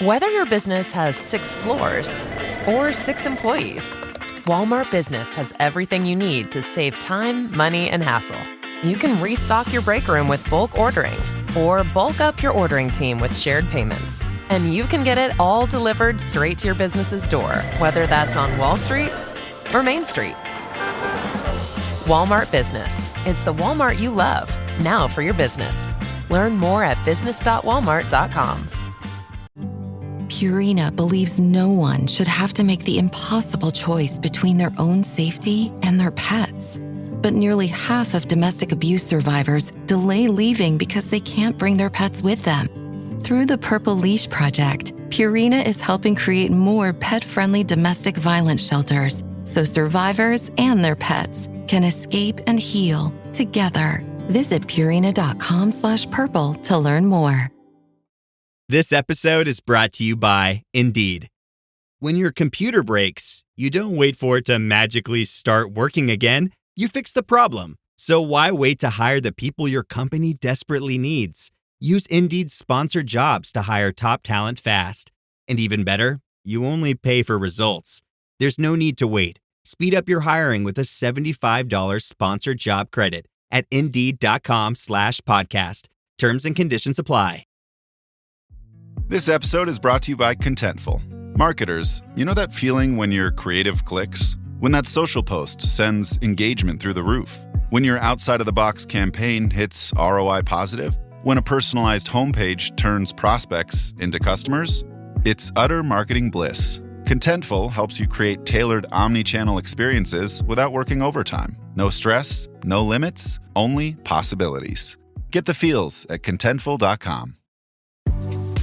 Whether your business has 6 floors or 6 employees, Walmart Business has everything you need to save time, money, and hassle. You can restock your break room with bulk ordering or bulk up your ordering team with shared payments. And you can get it all delivered straight to your business's door, whether that's on Wall Street or Main Street. Walmart Business. It's the Walmart you love, now for your business. Learn more at business.walmart.com. Purina believes no one should have to make the impossible choice between their own safety and their pets. But nearly half of domestic abuse survivors delay leaving because they can't bring their pets with them. Through the Purple Leash Project, Purina is helping create more pet-friendly domestic violence shelters so survivors and their pets can escape and heal together. Visit Purina.com/purple to learn more. This episode is brought to you by Indeed. When your computer breaks, you don't wait for it to magically start working again. You fix the problem. So why wait to hire the people your company desperately needs? Use Indeed's sponsored jobs to hire top talent fast. And even better, you only pay for results. There's no need to wait. Speed up your hiring with a $75 sponsored job credit at Indeed.com/podcast. Terms and conditions apply. This episode is brought to you by Contentful. Marketers, you know that feeling when your creative clicks? When that social post sends engagement through the roof? When your outside-of-the-box campaign hits ROI positive? When a personalized homepage turns prospects into customers? It's utter marketing bliss. Contentful helps you create tailored omni-channel experiences without working overtime. No stress, no limits, only possibilities. Get the feels at Contentful.com.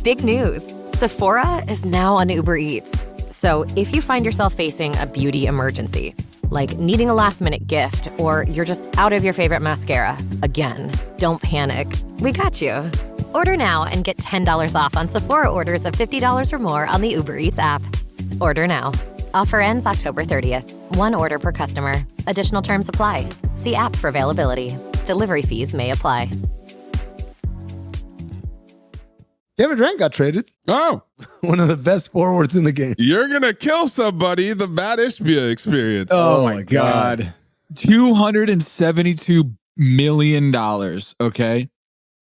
Big news! Sephora is now on Uber Eats. So if you find yourself facing a beauty emergency, like needing a last-minute gift, or you're just out of your favorite mascara, again, don't panic. We got you. Order now and get $10 off on Sephora orders of $50 or more on the Uber Eats app. Order now. Offer ends October 30th. One order per customer. Additional terms apply. See app for availability. Delivery fees may apply. Kevin Durant got traded. Oh. One of the best forwards in the game. You're going to kill somebody, the Mat Ishbia experience. Oh my God. $272 million, okay?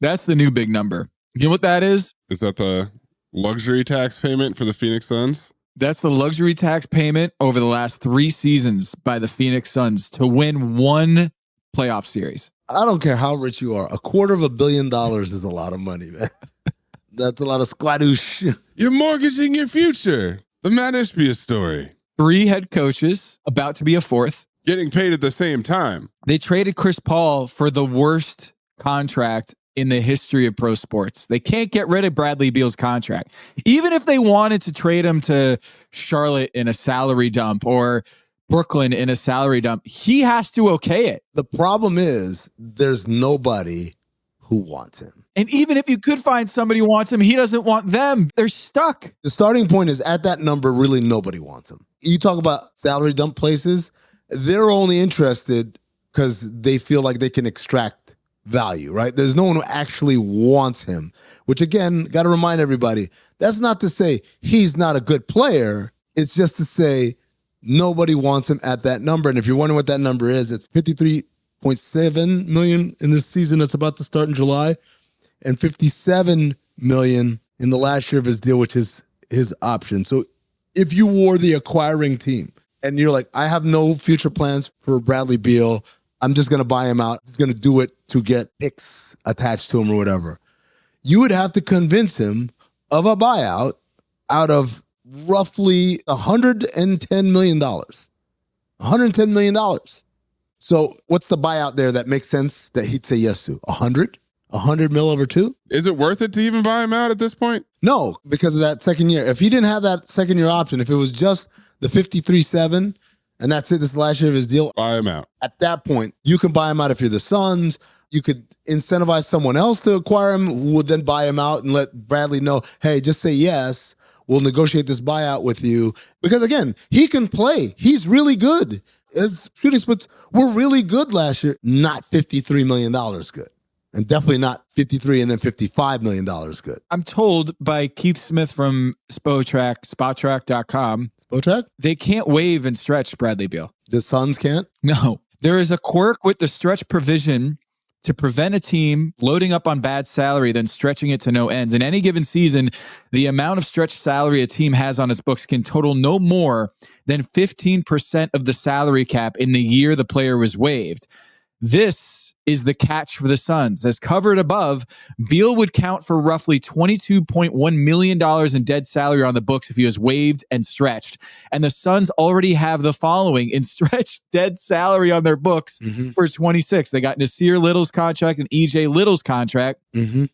That's the new big number. You know what that is? Is that the luxury tax payment for the Phoenix Suns? That's the luxury tax payment over the last 3 seasons by the Phoenix Suns to win one playoff series. I don't care how rich you are. $250 million is a lot of money, man. That's a lot of squadoosh. You're mortgaging your future. The Mat Ishbia story. 3 head coaches, about to be a 4th. Getting paid at the same time. They traded Chris Paul for the worst contract in the history of pro sports. They can't get rid of Bradley Beal's contract. Even if they wanted to trade him to Charlotte in a salary dump or Brooklyn in a salary dump, he has to okay it. The problem is there's nobody who wants him. And even if you could find somebody who wants him, he doesn't want them. They're stuck. The starting point is at that number, really nobody wants him. You talk about salary dump places, they're only interested because they feel like they can extract value, right? There's no one who actually wants him, which again, got to remind everybody, that's not to say he's not a good player. It's just to say nobody wants him at that number. And if you're wondering what that number is, it's $53.7 million in this season that's about to start in July and $57 million in the last year of his deal, which is his option. So if you were the acquiring team and you're like, I have no future plans for Bradley Beal, I'm just going to buy him out. He's going to do it to get picks attached to him or whatever. You would have to convince him of a buyout out of roughly $110 million. $110 million. So what's the buyout there that makes sense that he'd say yes to? 100 mil over 2? Is it worth it to even buy him out at this point? No, because of that second year. If he didn't have that second year option, if it was just the 53.7 and that's it, this is the last year of his deal, buy him out. At that point, you can buy him out if you're the Suns. You could incentivize someone else to acquire him who would then buy him out and let Bradley know, hey, just say yes. We'll negotiate this buyout with you. Because again, he can play. He's really good. His shooting splits were really good last year. Not $53 million good. And definitely not 53 and then $55 million good. I'm told by Keith Smith from Spottrack.com. Spotrac? They can't waive and stretch Bradley Beal. The Suns can't? No. There is a quirk with the stretch provision to prevent a team loading up on bad salary, then stretching it to no ends. In any given season, the amount of stretch salary a team has on its books can total no more than 15% of the salary cap in the year the player was waived. This is the catch for the Suns. As covered above, Beal would count for roughly $22.1 million in dead salary on the books if he was waived and stretched. And the Suns already have the following in stretched dead salary on their books for 26. They got Nasir Little's contract and EJ Little's contract.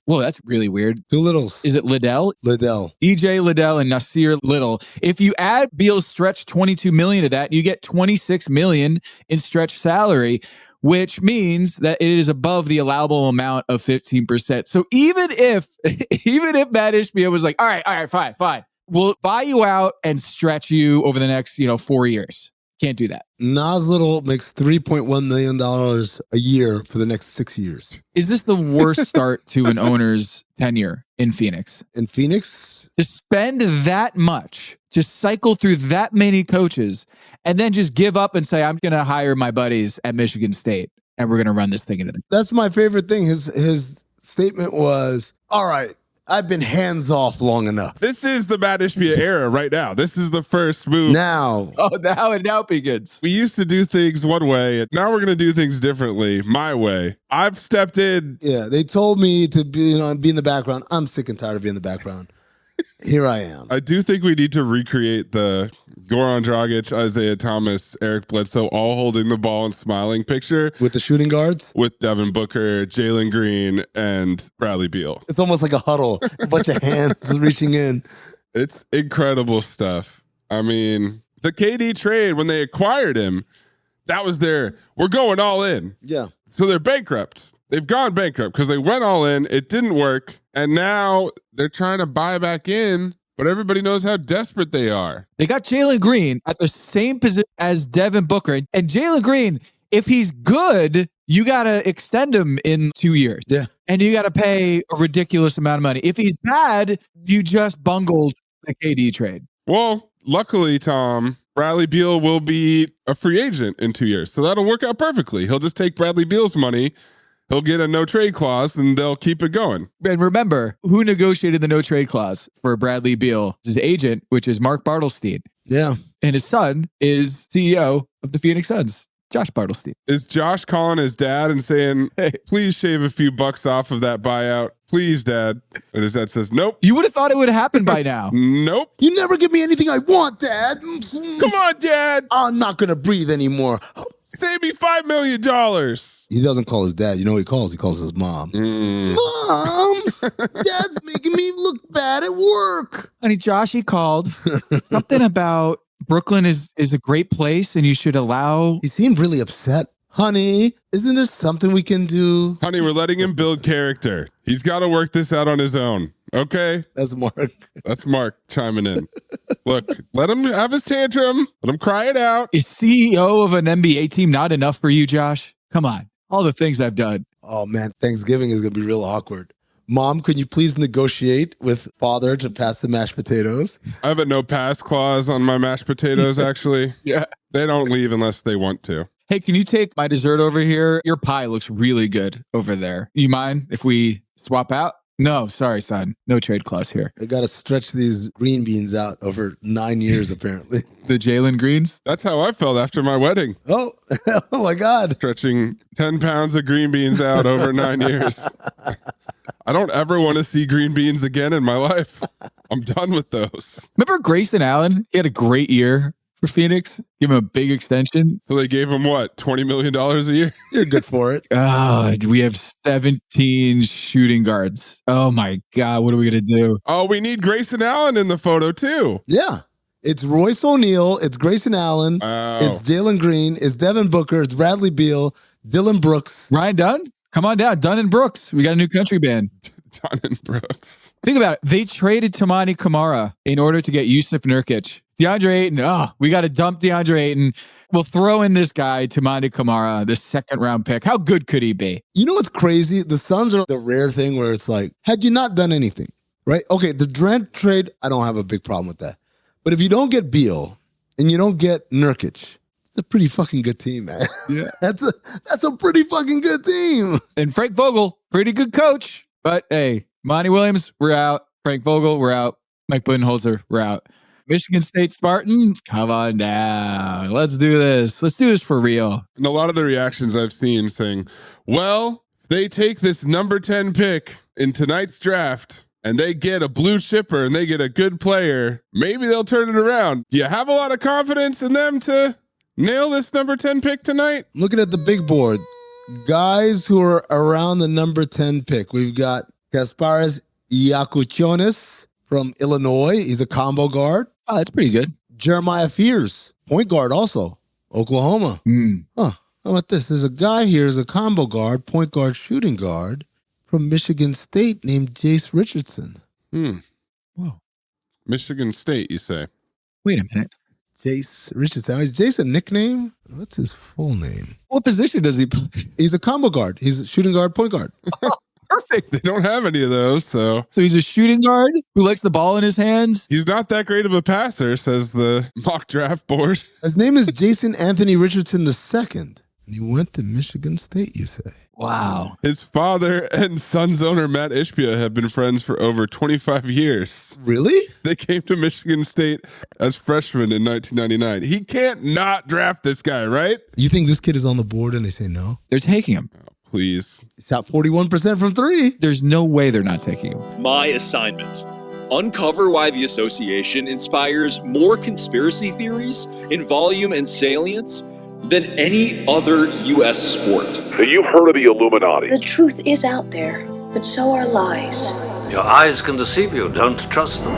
Whoa, that's really weird. Two Littles. Is it Liddell? Liddell. EJ Liddell and Nasir Little. If you add Beal's stretch $22 million to that, you get $26 million in stretch salary, which means that it is above the allowable amount of 15%. So even if Mat Ishbia was like, all right, fine. We'll buy you out and stretch you over the next, 4 years. Can't do that. Nas Little makes $3.1 million a year for the next 6 years. Is this the worst start to an owner's tenure in Phoenix? In Phoenix? To spend that much, to cycle through that many coaches, and then just give up and say, I'm going to hire my buddies at Michigan State, and we're going to run this thing into the... That's my favorite thing. His statement was, all right, I've been hands off long enough. This is the Mat Ishbia era right now. This is the first move. Now it begins. We used to do things one way. And now we're going to do things differently, my way. I've stepped in. Yeah, they told me to be in the background. I'm sick and tired of being in the background. Here I am. I do think we need to recreate the Goran Dragic, Isaiah Thomas, Eric Bledsoe all holding the ball and smiling picture. With the shooting guards? With Devin Booker, Jalen Green, and Bradley Beal. It's almost like a huddle. A bunch of hands reaching in. It's incredible stuff. I mean, the KD trade, when they acquired him, that was we're going all in. Yeah. So they're bankrupt. They've gone bankrupt because they went all in. It didn't work. And now they're trying to buy back in, but everybody knows how desperate they are. They got Jalen Green at the same position as Devin Booker. And Jalen Green, if he's good, you got to extend him in 2 years. Yeah. And you got to pay a ridiculous amount of money. If he's bad, you just bungled the KD trade. Well, luckily, Tom, Bradley Beal will be a free agent in 2 years. So that'll work out perfectly. He'll just take Bradley Beal's money. He'll get a no trade clause and they'll keep it going. And remember, who negotiated the no trade clause for Bradley Beal? His agent, which is Mark Bartlestein. Yeah. And his son is CEO of the Phoenix Suns, Josh Bartlestein. Is Josh calling his dad and saying, hey, please shave a few bucks off of that buyout? Please, Dad. And his dad says, nope. You would have thought it would have happened by now. Nope. You never give me anything I want, Dad. Come on, Dad. I'm not going to breathe anymore. Save me $5 million. He doesn't call his dad. You know what he calls? He calls his mom. Mom, Dad's making me look bad at work. Honey, Josh, he called. Something about Brooklyn is a great place and you should allow... He seemed really upset. Honey, isn't there something we can do? Honey, we're letting him build character. He's got to work this out on his own. Okay? That's Mark. That's Mark chiming in. Look, let him have his tantrum. Let him cry it out. Is CEO of an NBA team not enough for you, Josh? Come on. All the things I've done. Oh, man. Thanksgiving is going to be real awkward. Mom, can you please negotiate with father to pass the mashed potatoes? I have a no pass clause on my mashed potatoes, actually. Yeah. They don't leave unless they want to. Hey, can you take my dessert over here? Your pie looks really good over there. You mind if we swap out? No, sorry, son. No trade clause here. They got to stretch these green beans out over 9 years, apparently. The Jalen Greens? That's how I felt after my wedding. Oh my God. Stretching 10 pounds of green beans out over 9 years. I don't ever want to see green beans again in my life. I'm done with those. Remember Grayson Allen? He had a great year for Phoenix. Give him a big extension. So they gave him what, $20 million a year? You're good for it. Oh, we have 17 shooting guards. Oh my God, what are we going to do? Oh, we need Grayson Allen in the photo too. Yeah. It's Royce O'Neal. It's Grayson Allen. Oh. It's Jalen Green. It's Devin Booker. It's Bradley Beal. Dylan Brooks. Ryan Dunn? Come on down. Dunn and Brooks. We got a new country band. Dunn and Brooks. Think about it. They traded Tamani Kamara in order to get Yusuf Nurkic. DeAndre Ayton. We got to dump DeAndre Ayton. We'll throw in this guy, Tamani Kamara, the second round pick. How good could he be? You know what's crazy? The Suns are the rare thing where it's like, had you not done anything, right? Okay, the Durant trade, I don't have a big problem with that. But if you don't get Beal and you don't get Nurkic, it's a pretty fucking good team, man. Yeah. That's a pretty fucking good team. And Frank Vogel, pretty good coach. But hey, Monty Williams, we're out. Frank Vogel, we're out. Mike Budenholzer, we're out. Michigan State Spartan, come on down. Let's do this. Let's do this for real. And a lot of the reactions I've seen saying, well, if they take this number 10 pick in tonight's draft and they get a blue chipper and they get a good player, maybe they'll turn it around. Do you have a lot of confidence in them to nail this number 10 pick tonight? Looking at the big board, guys who are around the number 10 pick. We've got Kasparas Iakuchonis from Illinois. He's a combo guard. Oh, that's pretty good. Jeremiah Fears, point guard also, Oklahoma. How about this? There's a guy here who's a combo guard, point guard, shooting guard from Michigan State named Jace Richardson. Whoa. Michigan State, you say? Wait a minute. Jace Richardson. Is Jace a nickname? What's his full name? What position does he play? He's a combo guard. He's a shooting guard, point guard. Perfect. They don't have any of those, so he's a shooting guard who likes the ball in his hands. He's not that great of a passer, says the mock draft board. His name is Jason Anthony Richardson II, and he went to Michigan State, you say? Wow. His father and Suns owner Mat Ishbia have been friends for over 25 years. Really? They came to Michigan State as freshmen in 1999. He can't not draft this guy, right? You think this kid is on the board and they say no? They're taking him. Please. Shot 41% from three. There's no way they're not taking him. My assignment: uncover why the association inspires more conspiracy theories in volume and salience than any other U.S. sport. You've heard of the Illuminati. The truth is out there, but so are lies. Your eyes can deceive you. Don't trust them.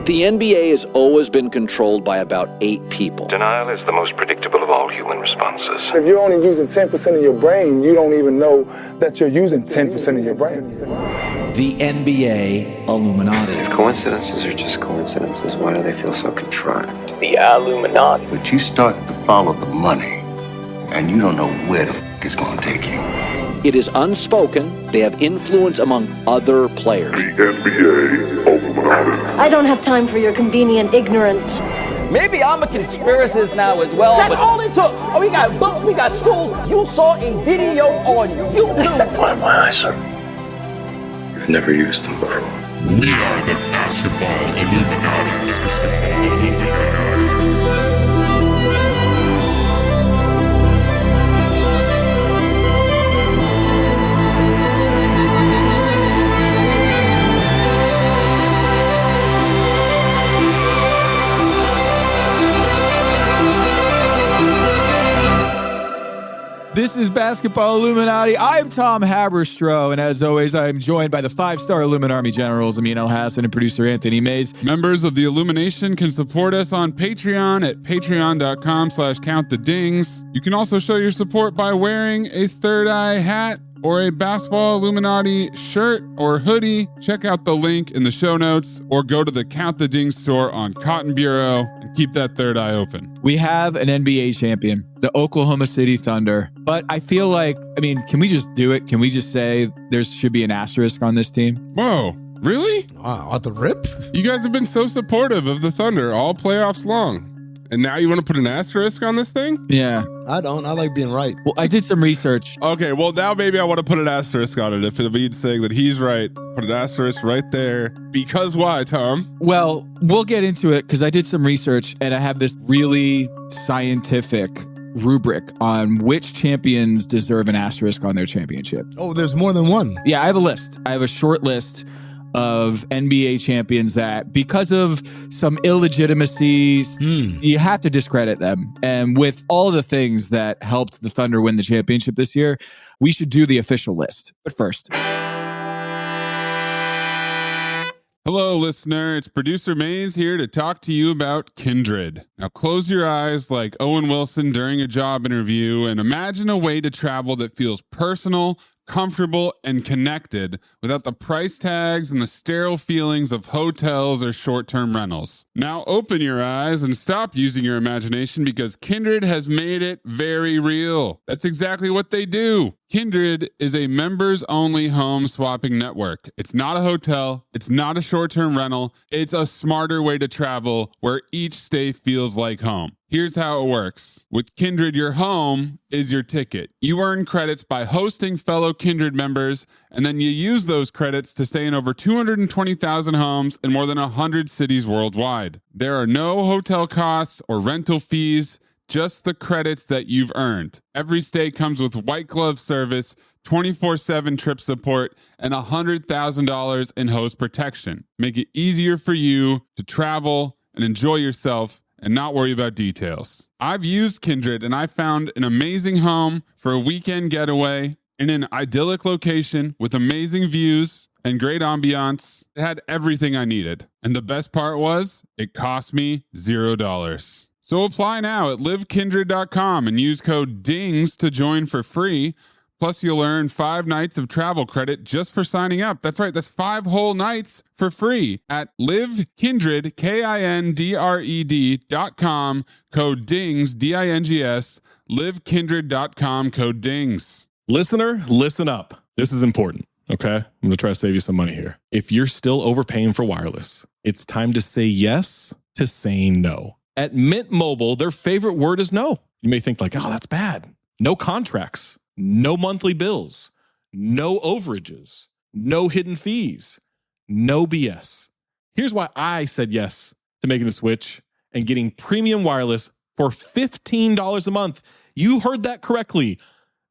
The NBA has always been controlled by about 8 people. Denial is the most predictable of all human responses. If you're only using 10% of your brain, you don't even know that you're using 10% of your brain. The NBA Illuminati. If coincidences are just coincidences, why do they feel so contrived? The Illuminati. But you start to follow the money, and you don't know where the f*** it's going to take you. It is unspoken. They have influence among other players. The NBA Illuminati. I don't have time for your convenient ignorance. Maybe I'm a conspiracist now as well. That's all it took. Oh, we got books, we got schools. You saw a video on YouTube. Why my eyes, sir? You've never used them before. We are the Basketball Illuminati. This is Basketball Illuminati. I'm Tom Haberstroh, and as always, I am joined by the 5-star Illuminati generals, Amin Elhassan and producer Anthony Mays. Members of the Illumination can support us on Patreon at patreon.com/countthedings. You can also show your support by wearing a Third Eye hat or a Basketball Illuminati shirt or hoodie. Check out the link in the show notes or go to the Count the Ding store on Cotton Bureau and keep that third eye open. We have an NBA champion, the Oklahoma City Thunder. But I feel like, can we just do it? Can we just say there should be an asterisk on this team? Whoa, really? Wow, at the rip? You guys have been so supportive of the Thunder all playoffs long. And now you want to put an asterisk on this thing? Yeah. I don't. I like being right. Well, I did some research. Okay, well, now maybe I want to put an asterisk on it. If it means saying that he's right, put an asterisk right there. Because why, Tom? Well, we'll get into it because I did some research and I have this really scientific rubric on which champions deserve an asterisk on their championship. Oh, there's more than one. Yeah, I have a list. I have a short list of NBA champions that because of some illegitimacies, you have to discredit them. And with all the things that helped the Thunder win the championship this year, we should do the official list. But first. Hello, listener. It's producer Mays here to talk to you about Kindred. Now close your eyes like Owen Wilson during a job interview and imagine a way to travel that feels personal, comfortable, and connected without the price tags and the sterile feelings of hotels or short-term rentals. Now open your eyes and stop using your imagination, because Kindred has made it very real. That's exactly what they do. Kindred is a members-only home swapping network. It's not a hotel. It's not a short-term rental. It's a smarter way to travel where each stay feels like home. Here's how it works. With Kindred, your home is your ticket. You earn credits by hosting fellow Kindred members, and then you use those credits to stay in over 220,000 homes in more than 100 cities worldwide. There are no hotel costs or rental fees, just the credits that you've earned. Every stay comes with white glove service, 24/7 trip support, and $100,000 in host protection. Make it easier for you to travel and enjoy yourself and not worry about details. I've used Kindred, and I found an amazing home for a weekend getaway in an idyllic location with amazing views and great ambiance. It had everything I needed. And the best part was, it cost me $0. So apply now at livekindred.com and use code DINGS to join for free. Plus, you'll earn 5 nights of travel credit just for signing up. That's right, that's 5 whole nights for free at livekindred, KINDRED.com, code DINGS, DINGS, livekindred.com, code DINGS. Listener, listen up. This is important, okay? I'm going to try to save you some money here. If you're still overpaying for wireless, it's time to say yes to saying no. At Mint Mobile, their favorite word is no. You may think like, oh, that's bad. No contracts, no monthly bills, no overages, no hidden fees, no BS. Here's why I said yes to making the switch and getting premium wireless for $15 a month. You heard that correctly.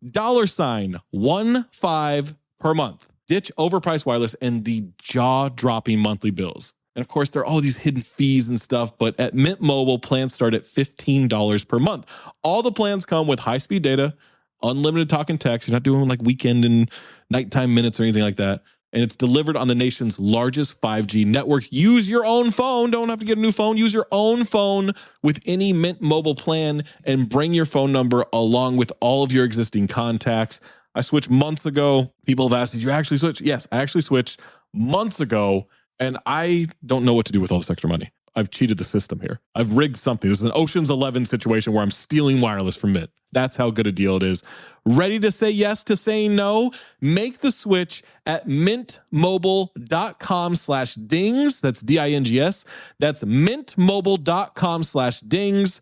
$15 per month. Ditch overpriced wireless and the jaw-dropping monthly bills. And of course, there are all these hidden fees and stuff, but at Mint Mobile, plans start at $15 per month. All the plans come with high-speed data, unlimited talk and text. You're not doing like weekend and nighttime minutes or anything like that. And it's delivered on the nation's largest 5G network. Use your own phone. Don't have to get a new phone. Use your own phone with any Mint Mobile plan and bring your phone number along with all of your existing contacts. I switched months ago. People have asked, did you actually switch? Yes, I actually switched months ago. And I don't know what to do with all this extra money. I've cheated the system here. I've rigged something. This is an Ocean's 11 situation where I'm stealing wireless from Mint. That's how good a deal it is. Ready to say yes to saying no? Make the switch at mintmobile.com/dings. That's DINGS. That's mintmobile.com/dings.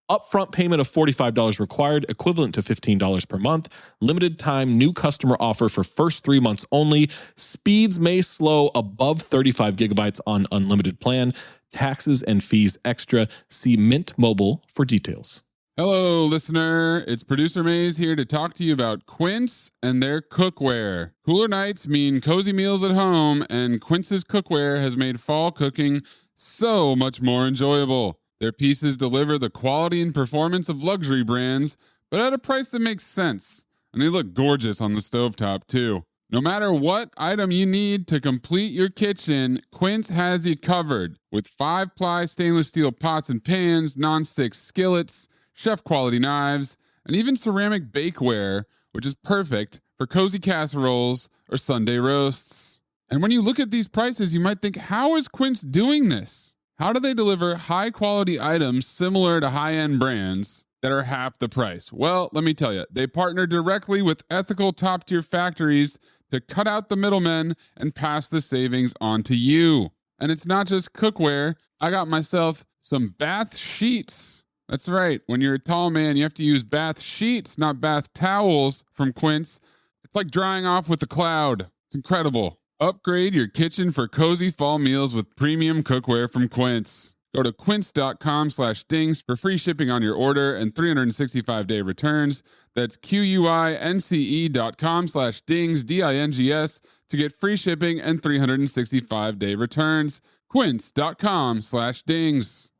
Upfront payment of $45 required, equivalent to $15 per month. Limited time new customer offer for first 3 months only. Speeds may slow above 35 gigabytes on unlimited plan. Taxes and fees extra. See Mint Mobile for details. Hello, listener. It's Producer Maze here to talk to you about Quince and their cookware. Cooler nights mean cozy meals at home, and Quince's cookware has made fall cooking so much more enjoyable. Their pieces deliver the quality and performance of luxury brands, but at a price that makes sense. And they look gorgeous on the stovetop, too. No matter what item you need to complete your kitchen, Quince has you covered. With 5-ply stainless steel pots and pans, nonstick skillets, chef-quality knives, and even ceramic bakeware, which is perfect for cozy casseroles or Sunday roasts. And when you look at these prices, you might think, how is Quince doing this? How do they deliver high-quality items similar to high-end brands that are half the price? Well, let me tell you, they partner directly with ethical top-tier factories to cut out the middlemen and pass the savings on to you. And it's not just cookware. I got myself some bath sheets. That's right. When you're a tall man, you have to use bath sheets, not bath towels from Quince. It's like drying off with a cloud. It's incredible. Upgrade your kitchen for cozy fall meals with premium cookware from Quince. Go to quince.com/dings for free shipping on your order and 365-day returns. That's QUINCE.com/dings, DINGS, to get free shipping and 365-day returns. Quince.com/dings.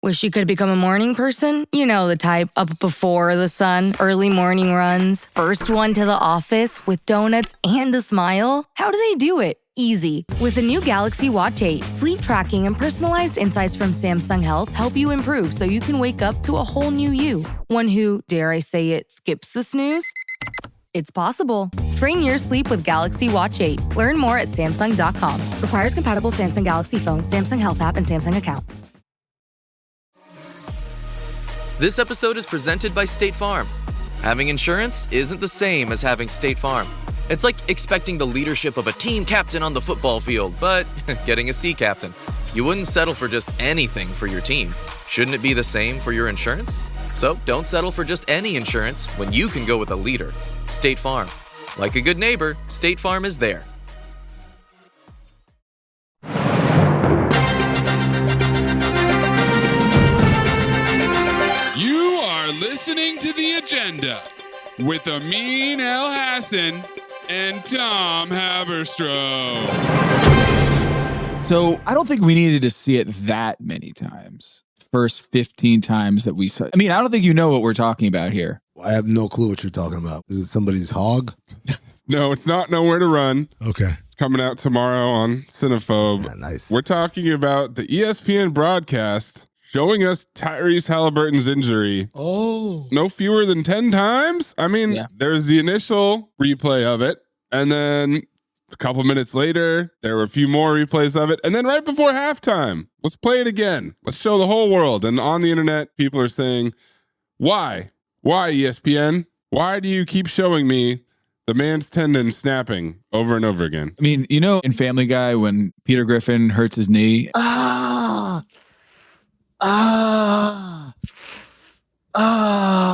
Wish you could become a morning person? You know the type, up before the sun, early morning runs, first one to the office with donuts and a smile. How do they do it? Easy. With the new Galaxy Watch 8, sleep tracking and personalized insights from Samsung Health help you improve so you can wake up to a whole new you. One who, dare I say it, skips the snooze? It's possible. Train your sleep with Galaxy Watch 8. Learn more at Samsung.com. Requires compatible Samsung Galaxy phone, Samsung Health app, and Samsung account. This episode is presented by State Farm. Having insurance isn't the same as having State Farm. It's like expecting the leadership of a team captain on the football field, but getting a sea captain. You wouldn't settle for just anything for your team. Shouldn't it be the same for your insurance? So don't settle for just any insurance when you can go with a leader. State Farm. Like a good neighbor, State Farm is there. You are listening to The Agenda with Amin Elhassan and Tom Haberstroh. So I don't think we needed to see it that many times. First 15 times that we saw. I mean, I don't think you know what we're talking about here. I have no clue what you're talking about. Is it somebody's hog? No, it's not Nowhere to Run. Okay. Coming out tomorrow on Cinephobe. Yeah, nice. We're talking about the ESPN broadcast showing us Tyrese Haliburton's injury. Oh. No fewer than 10 times? I mean, there's the initial replay of it, and then a couple minutes later, there were a few more replays of it. And then right before halftime, let's play it again. Let's show the whole world. And on the internet, people are saying, why? Why, ESPN? Why do you keep showing me the man's tendon snapping over and over again? I mean, you know, in Family Guy, when Peter Griffin hurts his knee.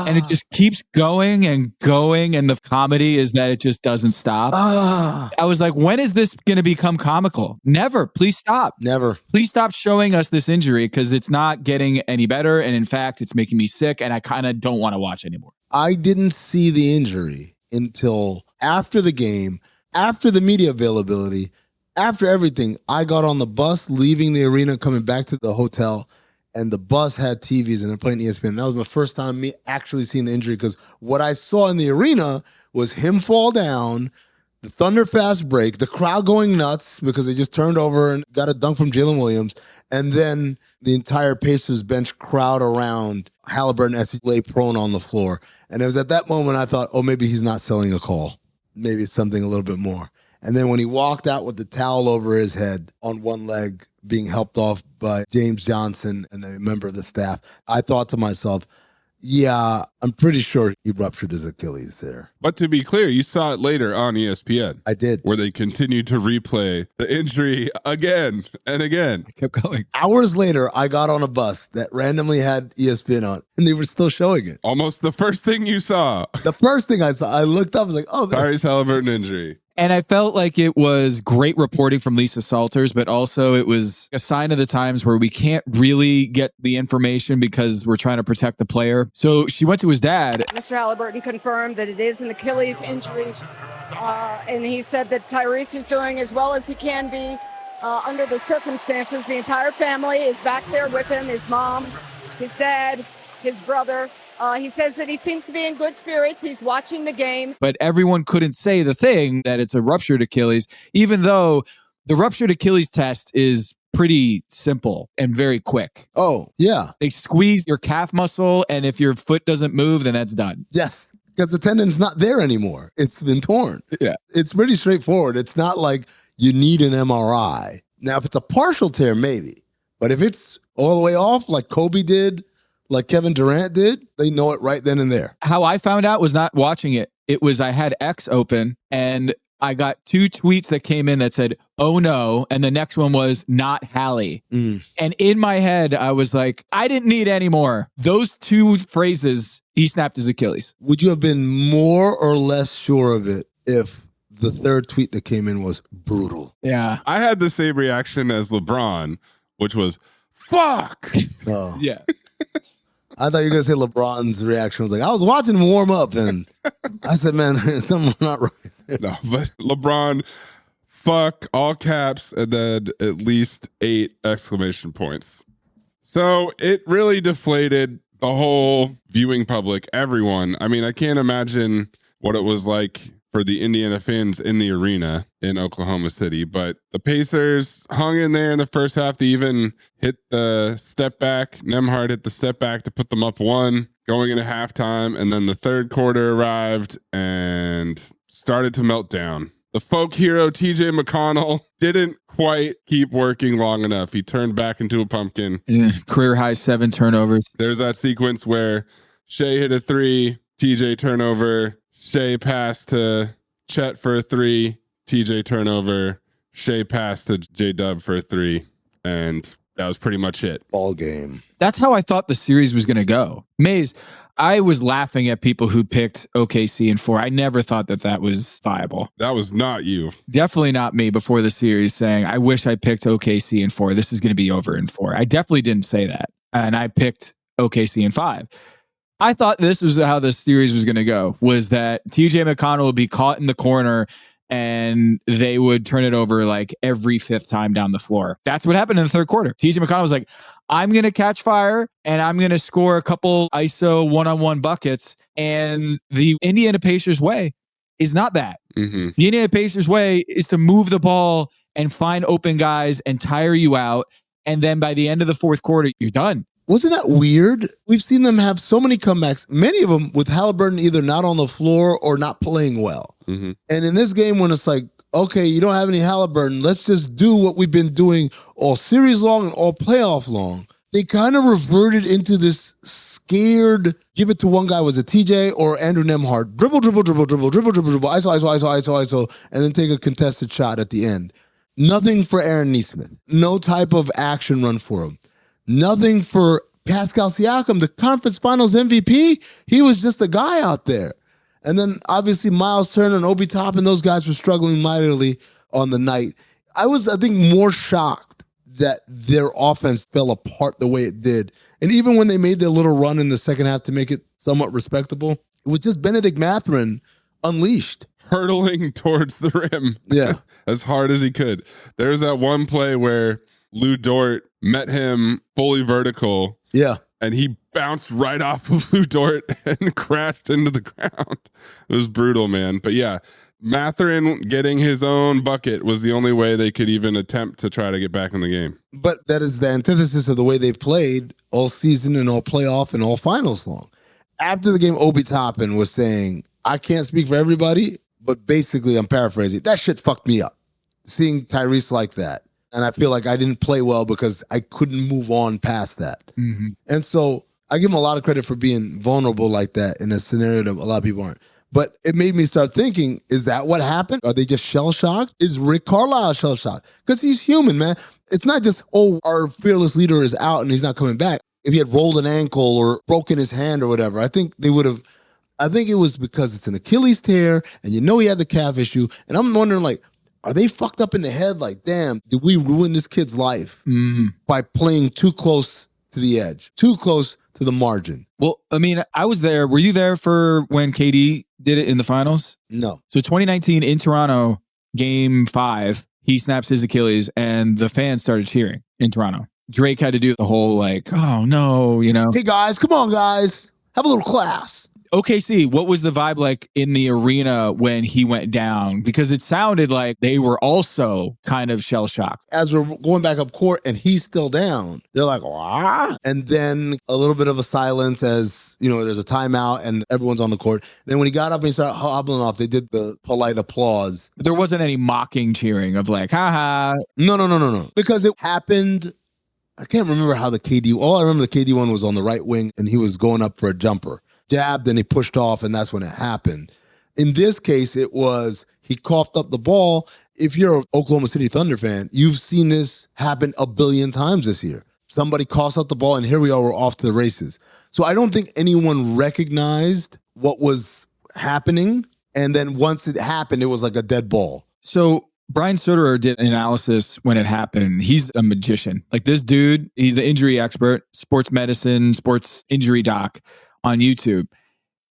And it just keeps going and going. And the comedy is that it just doesn't stop. I was like, when is this going to become comical? Never. Please stop. Never. Please stop showing us this injury because it's not getting any better. And in fact, it's making me sick. And I kind of don't want to watch anymore. I didn't see the injury until after the game, after the media availability, after everything. I got on the bus, leaving the arena, coming back to the hotel, and the bus had TVs and they're playing ESPN. That was my first time me actually seeing the injury because what I saw in the arena was him fall down, the thunder fast break, the crowd going nuts because they just turned over and got a dunk from Jalen Williams, and then the entire Pacers bench crowd around Haliburton as he lay prone on the floor. And it was at that moment I thought, oh, maybe he's not selling a call. Maybe it's something a little bit more. And then when he walked out with the towel over his head on one leg, being helped off by James Johnson and a member of the staff, I thought to myself, yeah, I'm pretty sure he ruptured his Achilles there. But to be clear, you saw it later on ESPN. I did. Where they continued to replay the injury again and again. I kept going. Hours later, I got on a bus that randomly had ESPN on, and they were still showing it. Almost the first thing you saw. The first thing I saw, I looked up and was like, oh. Tyrese Haliburton injury. And I felt like it was great reporting from Lisa Salters, but also it was a sign of the times where we can't really get the information because we're trying to protect the player. So she went to his dad. Mr. Haliburton confirmed that it is an Achilles injury. And he said that Tyrese is doing as well as he can be under the circumstances. The entire family is back there with him, his mom, his dad, his brother. He says that he seems to be in good spirits. He's watching the game. But everyone couldn't say the thing that it's a ruptured Achilles, even though the ruptured Achilles test is pretty simple and very quick. Oh, yeah. They squeeze your calf muscle, and if your foot doesn't move, then that's done. Yes, because the tendon's not there anymore. It's been torn. Yeah. It's pretty straightforward. It's not like you need an MRI. Now, if it's a partial tear, maybe. But if it's all the way off, like Kobe did, like Kevin Durant did, they know it right then and there. How I found out was not watching it. It was I had X open and I got 2 tweets that came in that said, oh no. And the next one was not Hallie. And in my head, I was like, I didn't need any more. Those 2 phrases, he snapped his Achilles. Would you have been more or less sure of it if the third tweet that came in was brutal? Yeah. I had the same reaction as LeBron, which was, fuck. Oh. Yeah. I thought you were going to say LeBron's reaction was like, I was watching him warm up, and I said, man, something's not right. No, but LeBron, fuck, all caps, and then at least 8 exclamation points. So it really deflated the whole viewing public, everyone. I mean, I can't imagine what it was like for the Indiana fans in the arena in Oklahoma City. But the Pacers hung in there in the first half. They even hit the step back. Nembhard hit the step back to put them up 1 going into halftime. And then the third quarter arrived and started to melt down. The folk hero, TJ McConnell, didn't quite keep working long enough. He turned back into a pumpkin. Yeah, career high 7 turnovers. There's that sequence where Shea hit a 3, TJ turnover, Shea passed to Chet for a 3, TJ turnover, Shea passed to J-Dub for a 3, and that was pretty much it. All game. That's how I thought the series was going to go. Maze, I was laughing at people who picked OKC in 4. I never thought that was viable. That was not you. Definitely not me before the series saying, I wish I picked OKC in 4. This is going to be over in 4. I definitely didn't say that. And I picked OKC in 5. I thought this was how the series was going to go, was that TJ McConnell would be caught in the corner and they would turn it over like every 5th time down the floor. That's what happened in the third quarter. TJ McConnell was like, I'm going to catch fire and I'm going to score a couple ISO one-on-one buckets. And the Indiana Pacers way is not that. Mm-hmm. The Indiana Pacers way is to move the ball and find open guys and tire you out. And then by the end of the fourth quarter, you're done. Wasn't that weird? We've seen them have so many comebacks, many of them with Haliburton either not on the floor or not playing well. Mm-hmm. And in this game, when it's like, okay, you don't have any Haliburton, let's just do what we've been doing all series long and all playoff long. They kind of reverted into this scared, give it to one guy, was it TJ or Andrew Nembhard? Dribble, ISO, and then take a contested shot at the end. Nothing for Aaron Nesmith. No type of action run for him. Nothing for Pascal Siakam, the conference finals MVP. He was just a guy out there. And then obviously Miles Turner and Obi Toppin, those guys were struggling mightily on the night. I think, more shocked that their offense fell apart the way it did. And even when they made their little run in the second half to make it somewhat respectable, it was just Benedict Mathurin unleashed. Hurtling towards the rim. Yeah. As hard as he could. There's that one play where Lou Dort met him fully vertical. Yeah. And he bounced right off of Lou Dort and crashed into the ground. It was brutal, man. But yeah, Mathurin getting his own bucket was the only way they could even attempt to try to get back in the game. But that is the antithesis of the way they played all season and all playoff and all finals long. After the game, Obi Toppin was saying, I can't speak for everybody, but basically, I'm paraphrasing, that shit fucked me up. Seeing Tyrese like that. And I feel like I didn't play well because I couldn't move on past that. Mm-hmm. And so I give him a lot of credit for being vulnerable like that in a scenario that a lot of people aren't. But it made me start thinking, is that what happened? Are they just shell-shocked? Is Rick Carlisle shell-shocked? Because he's human, man. It's not just, our fearless leader is out and he's not coming back. If he had rolled an ankle or broken his hand or whatever, I think it was because it's an Achilles tear and he had the calf issue. And I'm wondering, like, are they fucked up in the head? Like, damn, did we ruin this kid's life by playing too close to the edge, too close to the margin? Well, I mean, I was there. Were you there for when KD did it in the finals? No. So 2019 in Toronto, game 5, he snaps his Achilles and the fans started cheering in Toronto. Drake had to do the whole like, oh no, Hey guys, come on guys, have a little class. OKC, what was the vibe like in the arena when he went down? Because it sounded like they were also kind of shell-shocked. As we're going back up court and he's still down, they're like, "Wah?" And then a little bit of a silence as, there's a timeout and everyone's on the court. Then when he got up and he started hobbling off, they did the polite applause. But there wasn't any mocking cheering of like, haha. No. Because it happened, I can't remember how all I remember the KD one was on the right wing and he was going up for a jumper. Jabbed and he pushed off and that's when it happened. In this case, it was he coughed up the ball. If you're an Oklahoma City Thunder fan, you've seen this happen a billion times this year. Somebody coughs up the ball and here we are, we're off to the races. So I don't think anyone recognized what was happening. And then once it happened, it was like a dead ball. So Brian Soderer did an analysis when it happened. He's a magician. Like this dude, he's the injury expert, sports medicine, sports injury doc on YouTube.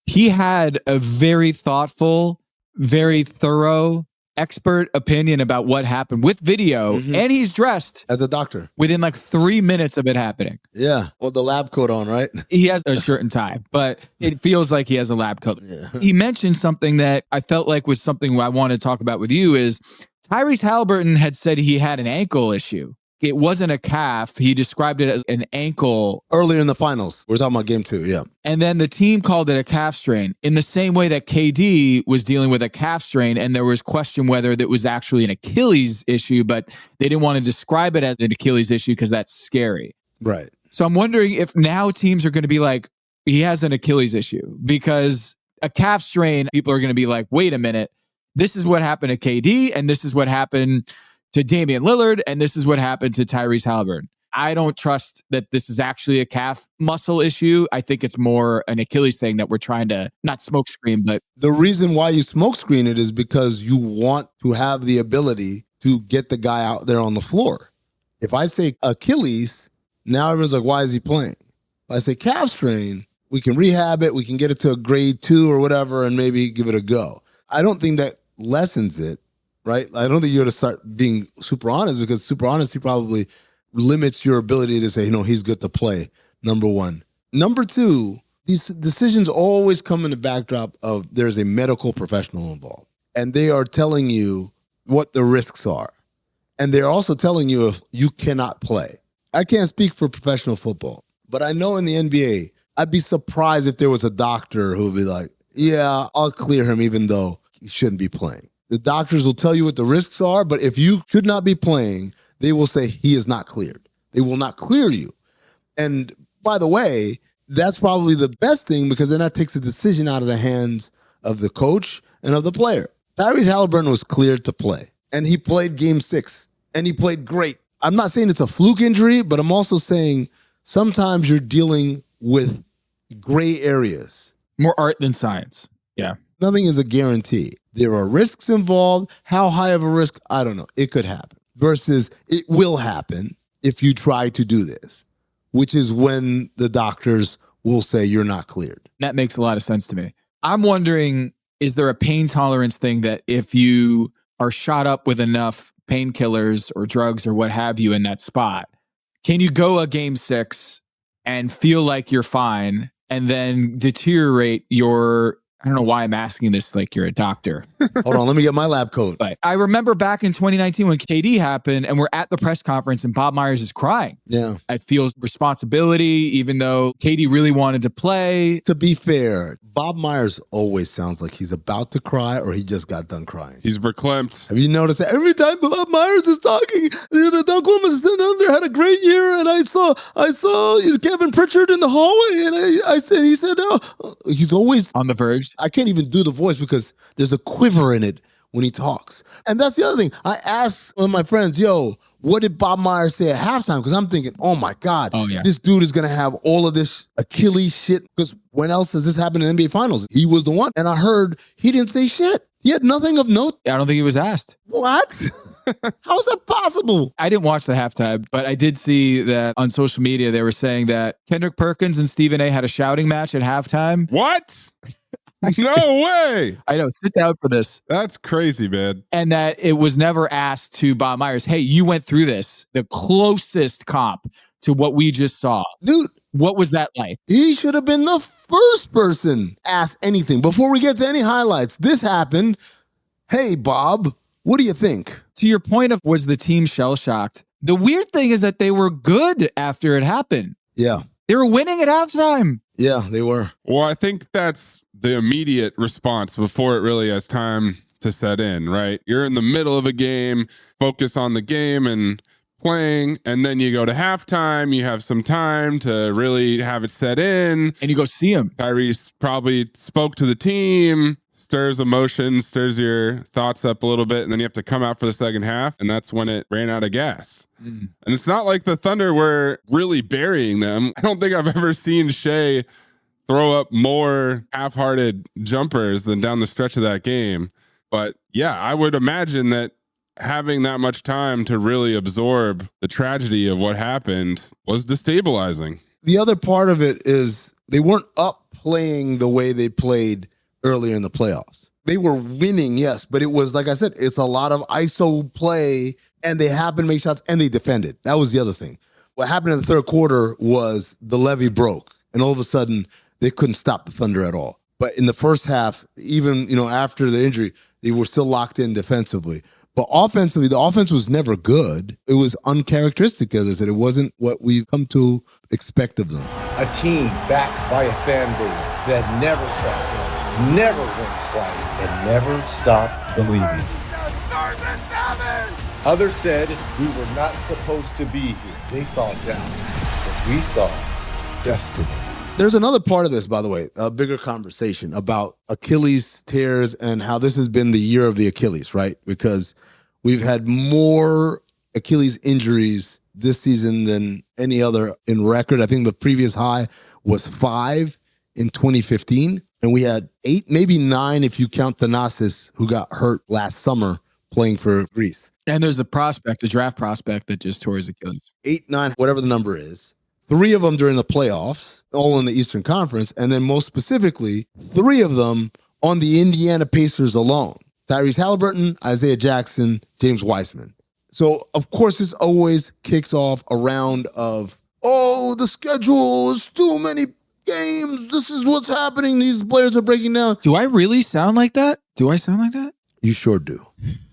He had a very thoughtful, very thorough expert opinion about what happened with video, and he's dressed as a doctor within like 3 minutes of it happening. Yeah. Well, the lab coat on, right? He has a shirt and tie, but it feels like he has a lab coat. Yeah. He mentioned something that I felt like was something I want to talk about with you is Tyrese Haliburton had said he had an ankle issue. It wasn't a calf. He described it as an ankle. Earlier in the finals. We're talking about game 2, yeah. And then the team called it a calf strain in the same way that KD was dealing with a calf strain. And there was question whether that was actually an Achilles issue, but they didn't want to describe it as an Achilles issue because that's scary. Right. So I'm wondering if now teams are going to be like, he has an Achilles issue, because a calf strain, people are going to be like, wait a minute, this is what happened to KD and this is what happened to Damian Lillard, and this is what happened to Tyrese Haliburton. I don't trust that this is actually a calf muscle issue. I think it's more an Achilles thing that we're trying to not smoke screen, but the reason why you smoke screen it is because you want to have the ability to get the guy out there on the floor. If I say Achilles, now everyone's like, why is he playing? If I say calf strain, we can rehab it, we can get it to a grade 2 or whatever, and maybe give it a go. I don't think that lessens it. Right? I don't think you got to start being super honest, because super honesty probably limits your ability to say, he's good to play, number one. Number two, these decisions always come in the backdrop of there's a medical professional involved, and they are telling you what the risks are. And they're also telling you if you cannot play. I can't speak for professional football, but I know in the NBA, I'd be surprised if there was a doctor who would be like, yeah, I'll clear him even though he shouldn't be playing. The doctors will tell you what the risks are, but if you should not be playing, they will say he is not cleared. They will not clear you. And by the way, that's probably the best thing, because then that takes the decision out of the hands of the coach and of the player. Tyrese Haliburton was cleared to play, and he played game 6, and he played great. I'm not saying it's a fluke injury, but I'm also saying sometimes you're dealing with gray areas. More art than science. Yeah. Nothing is a guarantee. There are risks involved. How high of a risk? I don't know. It could happen. Versus it will happen if you try to do this, which is when the doctors will say you're not cleared. That makes a lot of sense to me. I'm wondering, is there a pain tolerance thing that if you are shot up with enough painkillers or drugs or what have you in that spot, can you go a game 6 and feel like you're fine and then deteriorate your... I don't know why I'm asking this like you're a doctor. Hold on, let me get my lab coat. But I remember back in 2019 when KD happened and we're at the press conference and Bob Myers is crying. Yeah. I feel responsibility, even though KD really wanted to play. To be fair, Bob Myers always sounds like he's about to cry or he just got done crying. He's verklempt. Have you noticed that every time Bob Myers is talking, the Oklahoma City had a great year, and I saw Kevin Pritchard in the hallway, and he said, oh, he's always on the verge. I can't even do the voice because there's a quiver in it when he talks. And that's the other thing. I asked one of my friends, what did Bob Myers say at halftime? Because I'm thinking, oh my God, this dude is going to have all of this Achilles shit. Because when else has this happened in NBA Finals? He was the one. And I heard he didn't say shit. He had nothing of note. I don't think he was asked. What? How is that possible? I didn't watch the halftime, but I did see that on social media, they were saying that Kendrick Perkins and Stephen A had a shouting match at halftime. What? No way. I know. Sit down for this. That's crazy, man. And that it was never asked to Bob Myers, hey, you went through this, the closest comp to what we just saw. Dude. What was that like? He should have been the first person asked anything. Before we get to any highlights, this happened. Hey, Bob, what do you think? To your point of, was the team shell-shocked? The weird thing is that they were good after it happened. Yeah. They were winning at halftime. Yeah, they were. Well, I think that's the immediate response before it really has time to set in, right? You're in the middle of a game, focus on the game and playing, and then you go to halftime, you have some time to really have it set in. And you go see him. Tyrese probably spoke to the team, stirs emotions, stirs your thoughts up a little bit, and then you have to come out for the second half, and that's when it ran out of gas. And it's not like the Thunder were really burying them. I don't think I've ever seen Shea throw up more half-hearted jumpers than down the stretch of that game. But yeah, I would imagine that having that much time to really absorb the tragedy of what happened was destabilizing. The other part of it is they weren't up playing the way they played earlier in the playoffs. They were winning, yes, but it was, like I said, it's a lot of ISO play, and they happened to make shots, and they defended. That was the other thing. What happened in the third quarter was the levee broke, and all of a sudden, they couldn't stop the Thunder at all. But in the first half, even after the injury, they were still locked in defensively. But offensively, the offense was never good. It was uncharacteristic, as I said. It wasn't what we've come to expect of them. A team backed by a fan base that never sat down, never went quiet, and never stopped believing. Others said we were not supposed to be here. They saw doubt, but we saw destiny. There's another part of this, by the way, a bigger conversation about Achilles tears and how this has been the year of the Achilles, right? Because we've had more Achilles injuries this season than any other in record. I think the previous high was 5 in 2015. And we had 8, maybe 9 if you count Thanasis, who got hurt last summer playing for Greece. And there's a draft prospect that just tore his Achilles. 8, 9, whatever the number is. 3 of them during the playoffs, all in the Eastern Conference. And then most specifically, 3 of them on the Indiana Pacers alone. Tyrese Haliburton, Isaiah Jackson, James Wiseman. So, of course, this always kicks off a round of, the schedule is too many games. This is what's happening. These players are breaking down. Do I really sound like that? Do I sound like that? You sure do.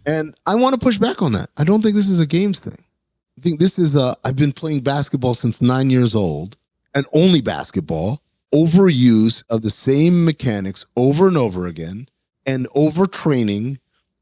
And I want to push back on that. I don't think this is a games thing. I think this is I've been playing basketball since 9 years old, and only basketball, overuse of the same mechanics over and over again, and overtraining,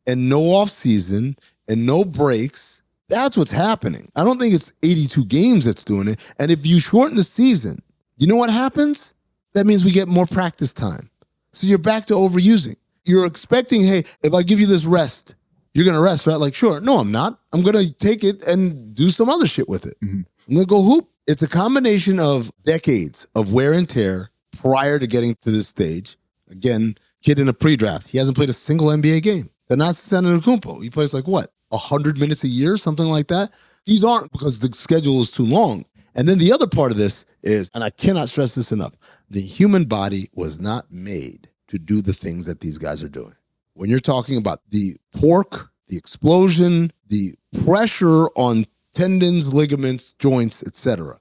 and no off season, and no breaks. That's what's happening. I don't think it's 82 games that's doing it. And if you shorten the season, you know what happens? That means we get more practice time. So you're back to overusing. You're expecting, hey, if I give you this rest, you're going to rest, right? Like, sure. No, I'm not. I'm going to take it and do some other shit with it. Mm-hmm. I'm going to go hoop. It's a combination of decades of wear and tear prior to getting to this stage. Again, kid in a pre-draft. He hasn't played a single NBA game. Thanasis Antetokounmpo, he plays like what? 100 minutes a year, something like that. These aren't because the schedule is too long. And then the other part of this is, and I cannot stress this enough, the human body was not made to do the things that these guys are doing. When you're talking about the torque, the explosion, the pressure on tendons, ligaments, joints, etc.,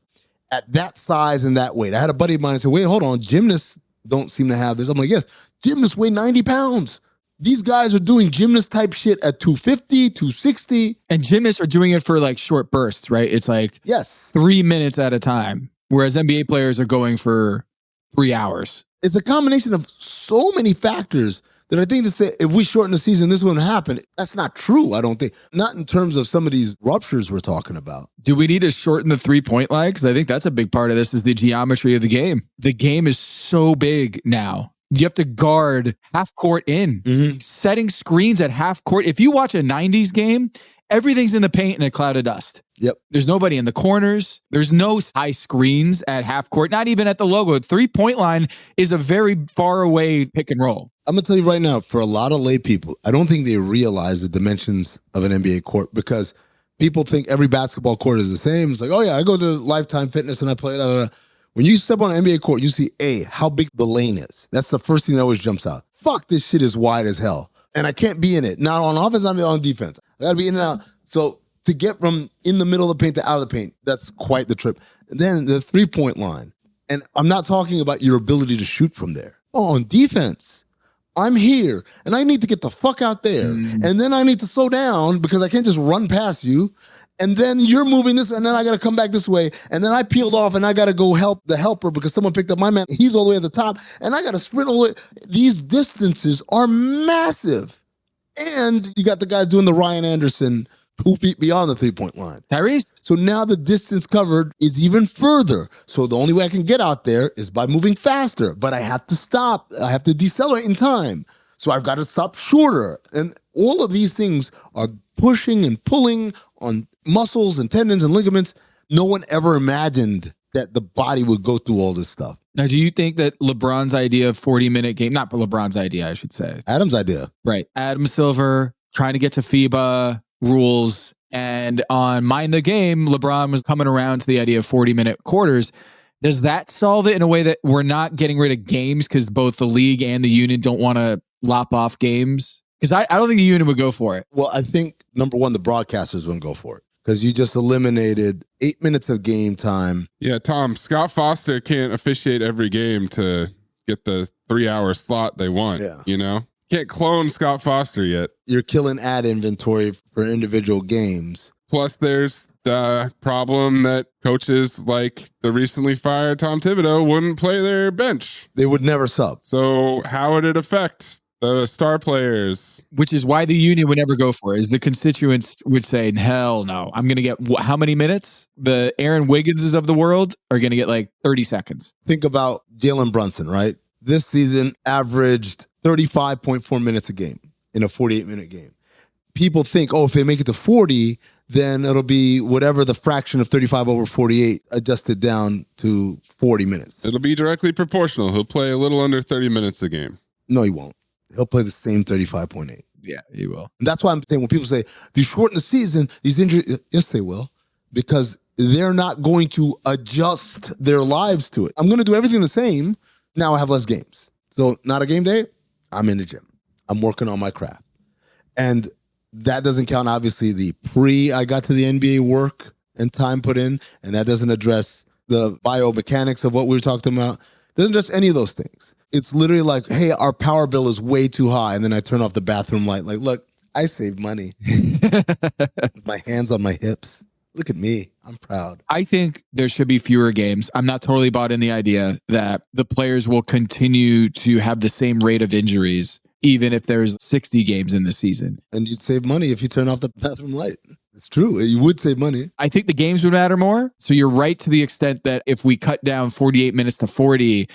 at that size and that weight. I had a buddy of mine say, wait, hold on, gymnasts don't seem to have this. I'm like, yes, gymnasts weigh 90 pounds. These guys are doing gymnast type shit at 250, 260. And gymnasts are doing it for like short bursts, right? It's like 3 minutes at a time, whereas NBA players are going for 3 hours. It's a combination of so many factors that I think to say, if we shorten the season, this wouldn't happen. That's not true, I don't think. Not in terms of some of these ruptures we're talking about. Do we need to shorten the 3-point line? Because I think that's a big part of this is the geometry of the game. The game is so big now. You have to guard half court in, setting screens at half court. If you watch a 90s game, everything's in the paint and a cloud of dust. Yep. There's nobody in the corners. There's no high screens at half court, not even at the logo. 3-point line is a very far away pick and roll. I'm going to tell you right now, for a lot of lay people, I don't think they realize the dimensions of an NBA court because people think every basketball court is the same. It's like, oh yeah, I go to Lifetime Fitness and I play. When you step on an NBA court, you see, how big the lane is. That's the first thing that always jumps out. Fuck, this shit is wide as hell. And I can't be in it. Not on offense, not on defense. I got to be in and out. So to get from in the middle of the paint to out of the paint, that's quite the trip. And then the 3-point line. And I'm not talking about your ability to shoot from there. Oh, on defense, I'm here, and I need to get the fuck out there. And then I need to slow down because I can't just run past you. And then you're moving this, and then I got to come back this way. And then I peeled off, and I got to go help the helper because someone picked up my man. He's all the way at the top, and I got to sprint all the way. These distances are massive. And you got the guys doing the Ryan Anderson 2 feet beyond the 3-point line. Tyrese. So now the distance covered is even further. So the only way I can get out there is by moving faster. But I have to stop. I have to decelerate in time. So I've got to stop shorter. And all of these things are pushing and pulling on muscles and tendons and ligaments. No one ever imagined that the body would go through all this stuff. Now, do you think that LeBron's idea of 40-minute game, not LeBron's idea, I should say. Adam's idea. Right. Adam Silver trying to get to FIBA rules. And on Mind the Game, LeBron was coming around to the idea of 40-minute quarters. Does that solve it in a way that we're not getting rid of games because both the league and the union don't want to lop off games? Because I don't think the union would go for it. Well, I think, number one, the broadcasters wouldn't go for it because you just eliminated 8 minutes of game time. Yeah, Tom, Scott Foster can't officiate every game to get the 3-hour slot they want, you know? Can't clone Scott Foster yet. You're killing ad inventory for individual games. Plus, there's the problem that coaches like the recently fired Tom Thibodeau wouldn't play their bench. They would never sub. So how would it affect the star players? Which is why the union would never go for it, is the constituents would say, hell no. I'm going to get how many minutes? The Aaron Wigginses of the world are going to get like 30 seconds. Think about Jalen Brunson, right? This season averaged 35.4 minutes a game in a 48-minute game. People think, if they make it to 40, then it'll be whatever the fraction of 35 over 48 adjusted down to 40 minutes. It'll be directly proportional. He'll play a little under 30 minutes a game. No, he won't. He'll play the same 35.8. Yeah, he will. And that's why I'm saying when people say, if you shorten the season, these injuries, yes, they will, because they're not going to adjust their lives to it. I'm going to do everything the same. Now I have less games. So not a game day, I'm in the gym. I'm working on my craft. And that doesn't count, obviously, the I got to the NBA work and time put in, and that doesn't address the biomechanics of what we were talking about. Doesn't address any of those things. It's literally like, hey, our power bill is way too high, and then I turn off the bathroom light. Like, look, I saved money. With my hands on my hips. Look at me. I'm proud. I think there should be fewer games. I'm not totally bought in the idea that the players will continue to have the same rate of injuries, even if there's 60 games in the season. And you'd save money if you turn off the bathroom light. It's true. You would save money. I think the games would matter more. So you're right to the extent that if we cut down 48 minutes to 40,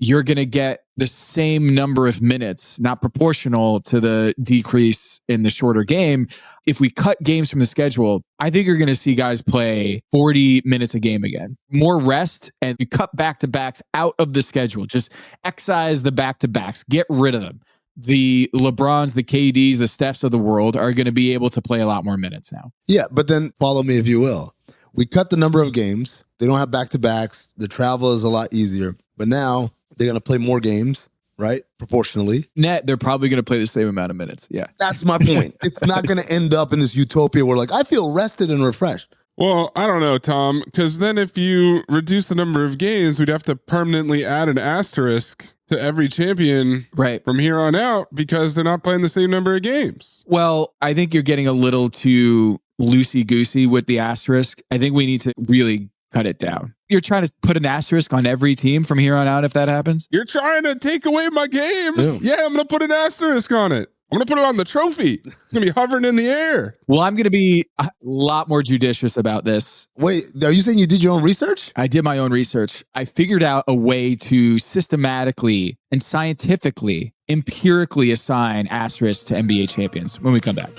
you're going to get the same number of minutes, not proportional to the decrease in the shorter game. If we cut games from the schedule, I think you're going to see guys play 40 minutes a game again. More rest, and you cut back-to-backs out of the schedule. Just excise the back-to-backs. Get rid of them. The LeBrons, the KDs, the Stephs of the world are going to be able to play a lot more minutes now. Yeah, but then follow me if you will. We cut the number of games. They don't have back-to-backs. The travel is a lot easier. But now they're going to play more games, right? Proportionally. Net, they're probably going to play the same amount of minutes. Yeah. That's my point. It's not going to end up in this utopia where I feel rested and refreshed. Well, I don't know, Tom, because then if you reduce the number of games, we'd have to permanently add an asterisk to every champion from here on out because they're not playing the same number of games. Well, I think you're getting a little too loosey-goosey with the asterisk. I think we need to really cut it down. You're trying to put an asterisk on every team from here on out if that happens? You're trying to take away my games. Yeah, I'm going to put an asterisk on it. I'm going to put it on the trophy. It's going to be hovering in the air. Well, I'm going to be a lot more judicious about this. Wait, are you saying you did your own research? I did my own research. I figured out a way to systematically and scientifically, empirically assign asterisks to NBA champions when we come back.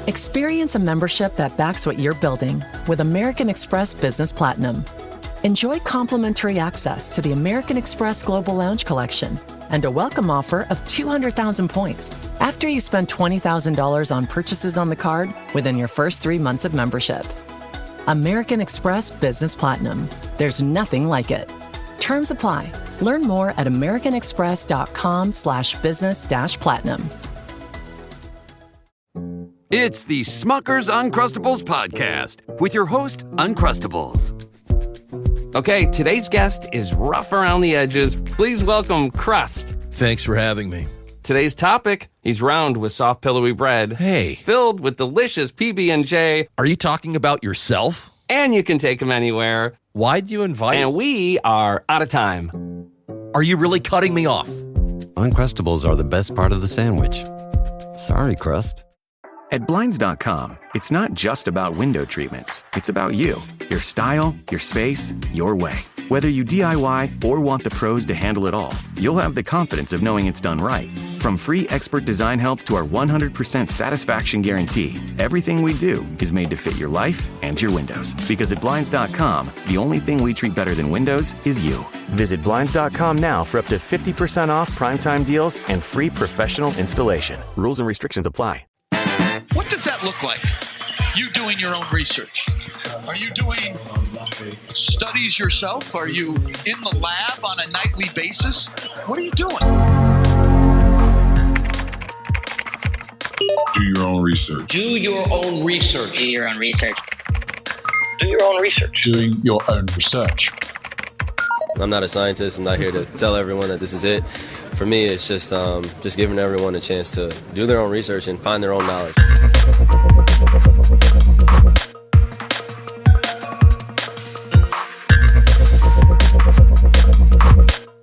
Experience a membership that backs what you're building with American Express Business Platinum. Enjoy complimentary access to the American Express Global Lounge Collection and a welcome offer of 200,000 points after you spend $20,000 on purchases on the card within your first 3 months of membership. American Express Business Platinum. There's nothing like it. Terms apply. Learn more at americanexpress.com/business-platinum. It's the Smucker's Uncrustables podcast with your host, Uncrustables. Okay, today's guest is rough around the edges. Please welcome Crust. Thanks for having me. Today's topic, he's round with soft, pillowy bread. Hey. Filled with delicious PB&J. Are you talking about yourself? And you can take him anywhere. Why'd you invite? And we are out of time. Are you really cutting me off? Uncrustables are the best part of the sandwich. Sorry, Crust. At Blinds.com, it's not just about window treatments. It's about you, your style, your space, your way. Whether you DIY or want the pros to handle it all, you'll have the confidence of knowing it's done right. From free expert design help to our 100% satisfaction guarantee, everything we do is made to fit your life and your windows. Because at Blinds.com, the only thing we treat better than windows is you. Visit Blinds.com now for up to 50% off primetime deals and free professional installation. Rules and restrictions apply. What does that look like? you doing your own research? Are you doing studies yourself? Are you in the lab on a nightly basis? What are you doing? Do your own research. Do your own research. Do your own research. Do your own research. Doing your own research. I'm not a scientist. I'm not here to tell everyone that this is it. For me, it's just giving everyone a chance to do their own research and find their own knowledge.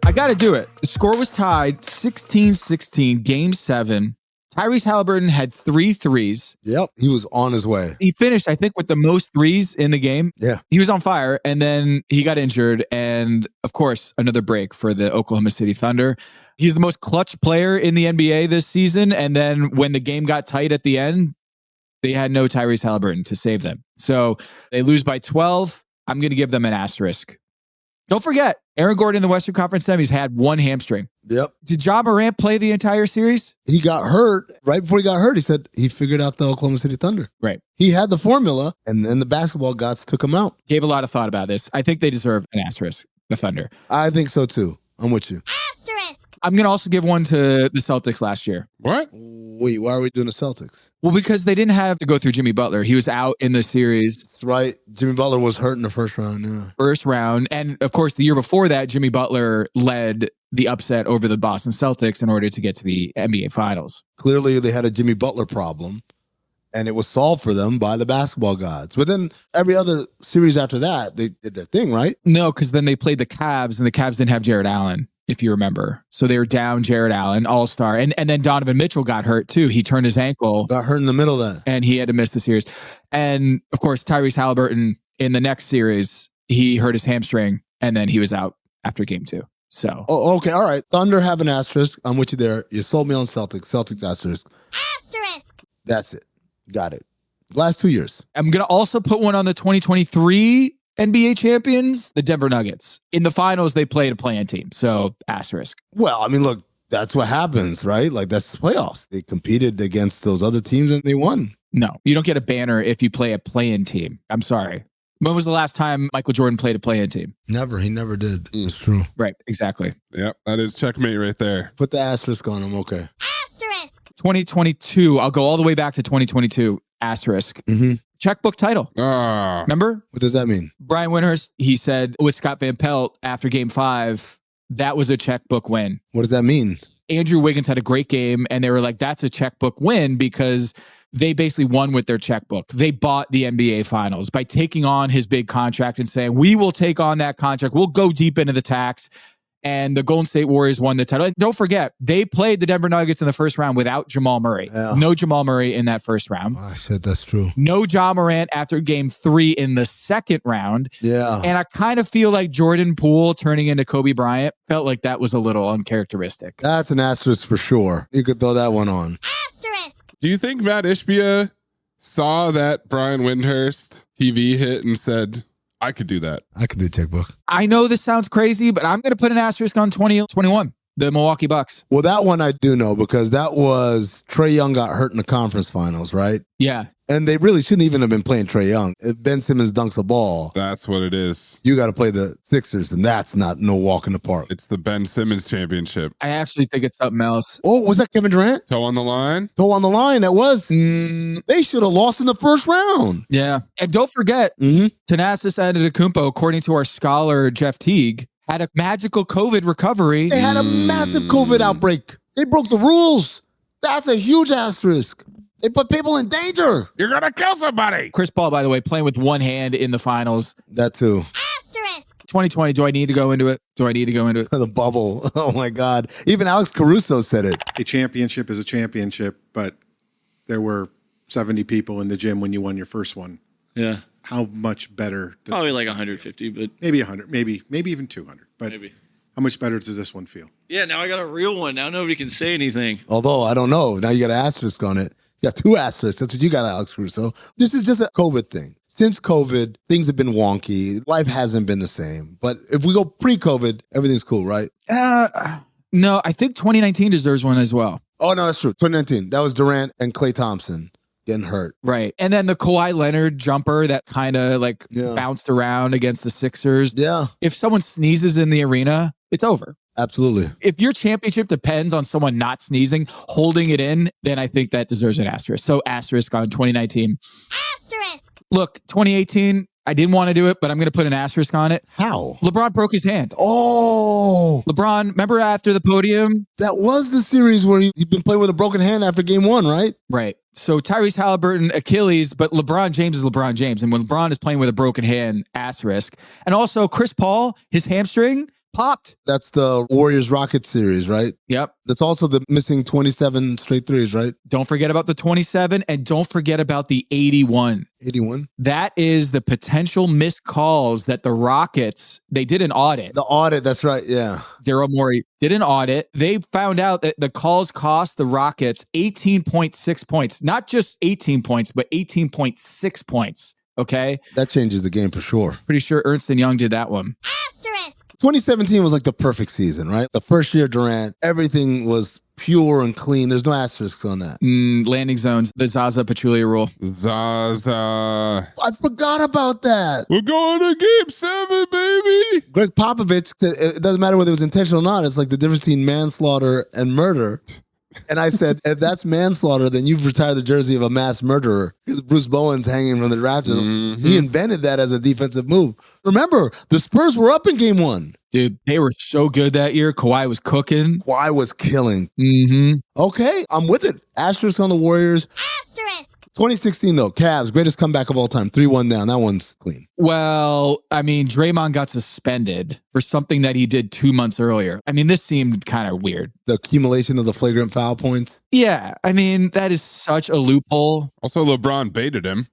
I got to do it. The score was tied 16-16, game 7. Tyrese Haliburton had 3 threes. Yep, he was on his way. He finished, I think, with the most threes in the game. Yeah. He was on fire, and then he got injured, and of course, another break for the Oklahoma City Thunder. He's the most clutch player in the NBA this season, and then when the game got tight at the end, they had no Tyrese Haliburton to save them. So they lose by 12. I'm going to give them an asterisk. Don't forget, Aaron Gordon in the Western Conference semis had 1 hamstring. Yep. Did Ja Morant play the entire series? He got hurt. Right before he got hurt, he said he figured out the Oklahoma City Thunder. Right. He had the formula, and then the basketball gods took him out. Gave a lot of thought about this. I think they deserve an asterisk, the Thunder. I think so, too. I'm with you. Asterisk. I'm going to also give one to the Celtics last year. What? Wait, why are we doing the Celtics? Well, because they didn't have to go through Jimmy Butler. He was out in the series. That's right. Jimmy Butler was hurt in the first round. Yeah. First round. And of course, the year before that, Jimmy Butler led the upset over the Boston Celtics in order to get to the NBA Finals. Clearly, they had a Jimmy Butler problem, and it was solved for them by the basketball gods. But then every other series after that, they did their thing, right? No, because then they played the Cavs, and the Cavs didn't have Jared Allen, if you remember. So they were down Jared Allen, all-star. And then Donovan Mitchell got hurt, too. He turned his ankle. Got hurt in the middle of that. And he had to miss the series. And, of course, Tyrese Haliburton, in the next series, he hurt his hamstring, and then he was out after game 2. So. Oh, okay. All right. Thunder have an asterisk. I'm with you there. You sold me on Celtics. Celtics asterisk. Asterisk. That's it. Got it. Last 2 years. I'm going to also put one on the 2023 NBA champions, the Denver Nuggets. In the finals, they played a play-in team. So, asterisk. Well, I mean, look, that's what happens, right? Like, that's the playoffs. They competed against those other teams and they won. No, you don't get a banner if you play a play-in team. I'm sorry. When was the last time Michael Jordan played a play-in team? Never. He never did. It's true. Right. Exactly. Yep. That is checkmate right there. Put the asterisk on him. Okay. Asterisk. 2022. I'll go all the way back to 2022. Asterisk. Mm-hmm. Checkbook title. Ah. Remember? What does that mean? Brian Windhorst, he said with Scott Van Pelt after game 5, that was a checkbook win. What does that mean? Andrew Wiggins had a great game, and they were like, that's a checkbook win because they basically won with their checkbook. They bought the NBA Finals by taking on his big contract and saying, we will take on that contract. We'll go deep into the tax. And the Golden State Warriors won the title. And don't forget, they played the Denver Nuggets in the first round without Jamal Murray. Yeah. No Jamal Murray in that first round. I said that's true. No Ja Morant after game 3 in the second round. Yeah. And I kind of feel like Jordan Poole turning into Kobe Bryant felt like that was a little uncharacteristic. That's an asterisk for sure. You could throw that one on. Asterisk. Do you think Mat Ishbia saw that Brian Windhorst TV hit and said, I could do that? I could do checkbook. I know this sounds crazy, but I'm going to put an asterisk on 2021, the Milwaukee Bucks. Well, that one I do know because that was Trae Young got hurt in the conference finals, right? Yeah. And they really shouldn't even have been playing Trae Young. If Ben Simmons dunks a ball, That's what it is. you got to play the Sixers, and that's not no walk in the park. It's the Ben Simmons championship. I actually think it's something else. Oh, was that Kevin Durant? Toe on the line? Toe on the line. That was. They should have lost in the first round. Yeah. And don't forget, Thanasis Antetokounmpo, according to our scholar, Jeff Teague, had a magical COVID recovery. They had a massive COVID outbreak. They broke the rules. That's a huge asterisk. They put people in danger. You're going to kill somebody. Chris Paul, by the way, playing with one hand in the finals. That too. Asterisk. 2020, do I need to go into it? The bubble. Oh, my God. Even Alex Caruso said it. A championship is a championship, but there were 70 people in the gym when you won your first one. Yeah. How much better? Probably like 150, but maybe 100, maybe even 200. But maybe. How much better does this one feel? Yeah, now I got a real one. Now nobody can say anything. Although, I don't know. Now you got an asterisk on it. You got 2 asterisks. That's what you got, Alex Caruso. This is just a COVID thing. Since COVID, things have been wonky. Life hasn't been the same. But if we go pre-COVID, everything's cool, right? No, I think 2019 deserves one as well. Oh, no, that's true. 2019. That was Durant and Klay Thompson. getting hurt. Right. And then the Kawhi Leonard jumper that kind of like bounced around against the Sixers. Yeah. If someone sneezes in the arena, it's over. Absolutely. If your championship depends on someone not sneezing, holding it in, then I think that deserves an asterisk. So asterisk on 2019. Asterisk. Look, 2018, I didn't want to do it, but I'm going to put an asterisk on it. How? LeBron broke his hand. Oh. LeBron, remember after the podium? That was the series where he'd been playing with a broken hand after game 1, right? Right. So Tyrese Haliburton, Achilles, but LeBron James is LeBron James. And when LeBron is playing with a broken hand, asterisk. And also Chris Paul, his hamstring popped. That's the Warriors-Rockets series, right? Yep. That's also the missing 27 straight threes, right? Don't forget about the 27 and don't forget about the 81. 81? That is the potential missed calls that the Rockets, they did an audit. The audit, that's right, yeah. Daryl Morey did an audit. They found out that the calls cost the Rockets 18.6 points. Not just 18 points, but 18.6 points. Okay? That changes the game for sure. Pretty sure Ernst & Young did that one. Asterisk. 2017 was like the perfect season, right? The first year Durant, everything was pure and clean. There's no asterisks on that. Landing zones, the Zaza Pachulia rule. Zaza. I forgot about that. We're going to game 7, baby. Greg Popovich said it doesn't matter whether it was intentional or not. It's like the difference between manslaughter and murder. And I said, if that's manslaughter, then you've retired the jersey of a mass murderer. Because Bruce Bowen's hanging from the rafters. Mm-hmm. He invented that as a defensive move. Remember, the Spurs were up in game 1. Dude, they were so good that year. Kawhi was cooking. Kawhi was killing. Mm-hmm. Okay, I'm with it. Asterisk on the Warriors. Asterisk. 2016, though, Cavs, greatest comeback of all time. 3-1 down. That one's clean. Well, I mean, Draymond got suspended for something that he did 2 months earlier. I mean, this seemed kind of weird. The accumulation of the flagrant foul points. Yeah, I mean, that is such a loophole. Also, LeBron baited him.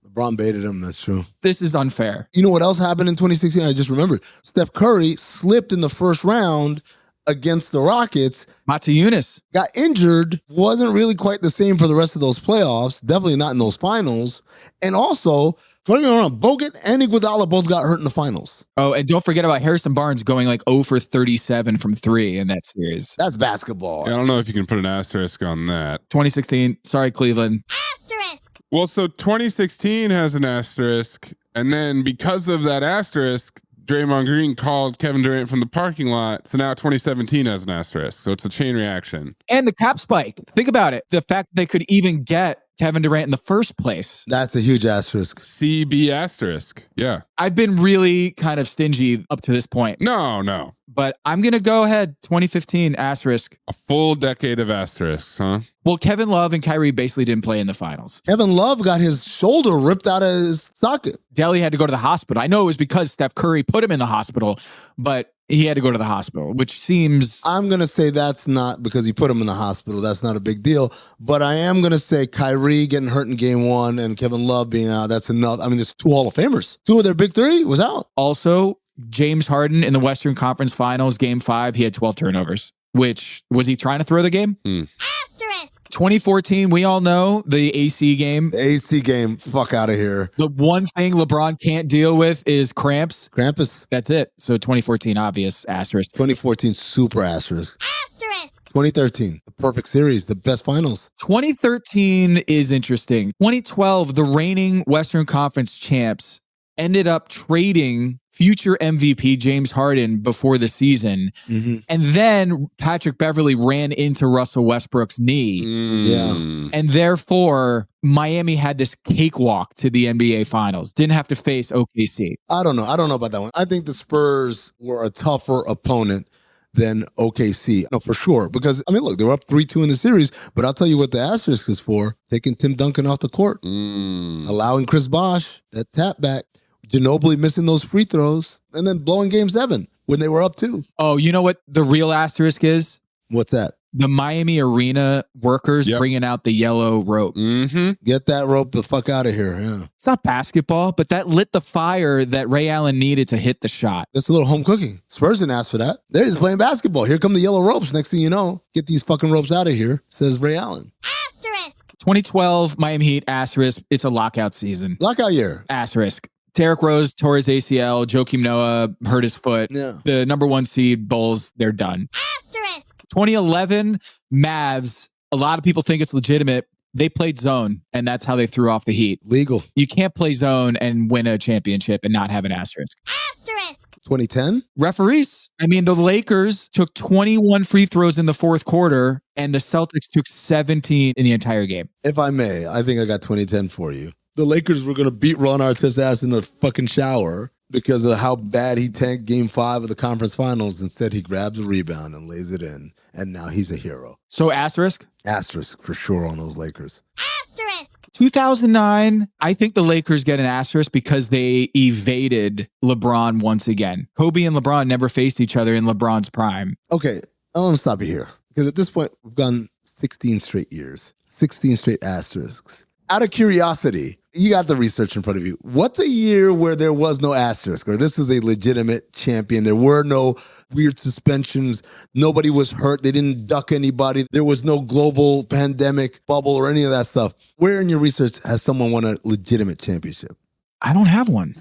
That's true. This is unfair. You know what else happened in 2016? I just remembered. Steph Curry slipped in the first round against the Rockets. Mata Yunus got injured, wasn't really quite the same for the rest of those playoffs, definitely not in those finals. And also, don't get me wrong, Bogut and Iguodala both got hurt in the finals. Oh, and don't forget about Harrison Barnes going like 0 for 37 from 3 in that series. That's basketball. I don't know if you can put an asterisk on that. 2016, sorry, Cleveland. Asterisk. Well, so 2016 has an asterisk, and then because of that asterisk, Draymond Green called Kevin Durant from the parking lot. So now 2017 has an asterisk. So it's a chain reaction. And the cap spike. Think about it. The fact that they could even get Kevin Durant in the first place. That's a huge asterisk. CB asterisk. Yeah. I've been really kind of stingy up to this point. No. But I'm going to go ahead. 2015 asterisk. A full decade of asterisks, huh? Well, Kevin Love and Kyrie basically didn't play in the finals. Kevin Love got his shoulder ripped out of his socket. Delly had to go to the hospital. I know it was because Steph Curry put him in the hospital, but he had to go to the hospital, which seems... I'm going to say that's not because he put him in the hospital. That's not a big deal. But I am going to say Kyrie getting hurt in game 1 and Kevin Love being out, that's enough. I mean, there's 2 Hall of Famers. 2 of their big 3 was out. Also, James Harden in the Western Conference Finals, game 5, he had 12 turnovers. Which, was he trying to throw the game? Asterisk. 2014, we all know the AC game. The AC game, fuck out of here. The one thing LeBron can't deal with is cramps. Krampus. That's it. So 2014, obvious asterisk. 2014, super asterisk. Asterisk. 2013, the perfect series, the best finals. 2013 is interesting. 2012, the reigning Western Conference champs ended up trading future MVP James Harden before the season. Mm-hmm. And then Patrick Beverley ran into Russell Westbrook's knee. Yeah. And therefore, Miami had this cakewalk to the NBA Finals. Didn't have to face OKC. I don't know about that one. I think the Spurs were a tougher opponent than OKC. No, for sure. Because, I mean, look, they were up 3-2 in the series, but I'll tell you what the asterisk is for. Taking Tim Duncan off the court. Allowing Chris Bosh, that tap back. Ginobili missing those free throws, and then blowing game 7 when they were up 2. Oh, you know what the real asterisk is? What's that? The Miami arena workers bringing out the yellow rope. Mm-hmm. Get that rope the fuck out of here. Yeah. It's not basketball, but that lit the fire that Ray Allen needed to hit the shot. That's a little home cooking. Spurs didn't ask for that. They're just playing basketball. Here come the yellow ropes. Next thing you know, get these fucking ropes out of here, says Ray Allen. Asterisk. 2012 Miami Heat asterisk. It's a lockout season. Lockout year. Asterisk. Derrick Rose tore his ACL. Joakim Noah hurt his foot. Yeah. The number 1 seed Bulls, they're done. Asterisk. 2011 Mavs. A lot of people think it's legitimate. They played zone, and that's how they threw off the Heat. Legal. You can't play zone and win a championship and not have an asterisk. Asterisk. 2010? Referees. I mean, the Lakers took 21 free throws in the fourth quarter, and the Celtics took 17 in the entire game. If I may, I think I got 2010 for you. The Lakers were going to beat Ron Artest's ass in the fucking shower because of how bad he tanked Game 5 of the conference finals. Instead, he grabs a rebound and lays it in, and now he's a hero. So asterisk? Asterisk for sure on those Lakers. Asterisk. 2009, I think the Lakers get an asterisk because they evaded LeBron once again. Kobe and LeBron never faced each other in LeBron's prime. Okay, I want to stop you here because at this point, we've gone 16 straight years, 16 straight asterisks. Out of curiosity, you got the research in front of you. What's a year where there was no asterisk, or this was a legitimate champion? There were no weird suspensions. Nobody was hurt. They didn't duck anybody. There was no global pandemic bubble or any of that stuff. Where in your research has someone won a legitimate championship? I don't have one.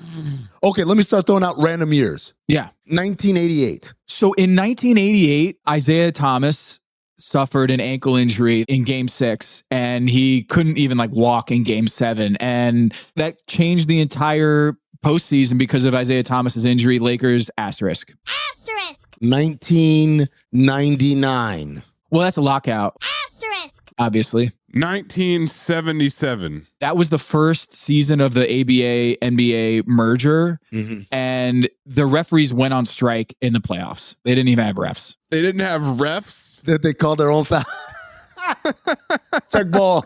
Okay, let me start throwing out random years. Yeah. 1988. So in 1988, Isaiah Thomas suffered an ankle injury in Game 6, and he couldn't even walk in Game 7. And that changed the entire postseason because of Isaiah Thomas's injury. Lakers, asterisk. Asterisk. 1999. Well, that's a lockout. Asterisk. Obviously. 1977. That was the first season of the ABA NBA merger, and the referees went on strike in the playoffs. They didn't even have refs. They didn't have refs? That they called their own foul. Check ball.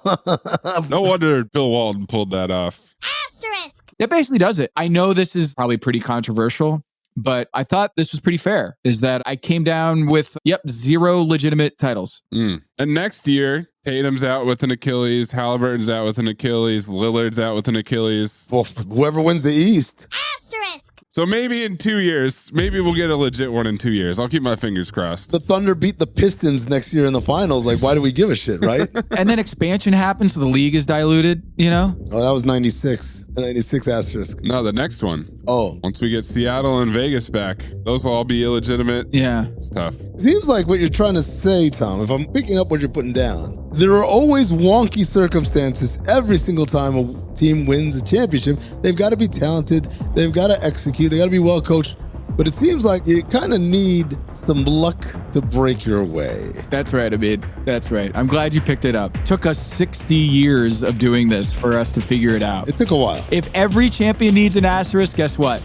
No wonder Bill Walton pulled that off. Asterisk. That basically does it. I know this is probably pretty controversial, but I thought this was pretty fair, is that I came down with, 0 legitimate titles. And next year, Tatum's out with an Achilles, Haliburton's out with an Achilles, Lillard's out with an Achilles. Well, whoever wins the East. Asterisk. So maybe in 2 years, maybe we'll get a legit one in 2 years. I'll keep my fingers crossed. The Thunder beat the Pistons next year in the finals. Why do we give a shit, right? And then expansion happens, so the league is diluted, Oh, that was 96. 96 asterisk. No, the next one. Oh. Once we get Seattle and Vegas back, those will all be illegitimate. Yeah. It's tough. Seems like what you're trying to say, Tom, if I'm picking up what you're putting down, there are always wonky circumstances every single time a team wins a championship. They've got to be talented. They've got to execute. They got to be well coached. But it seems like you kind of need some luck to break your way. That's right, Amin. That's right. I'm glad you picked it up. Took us 60 years of doing this for us to figure it out. It took a while. If every champion needs an asterisk, guess what?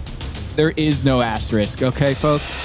There is no asterisk. Okay, folks?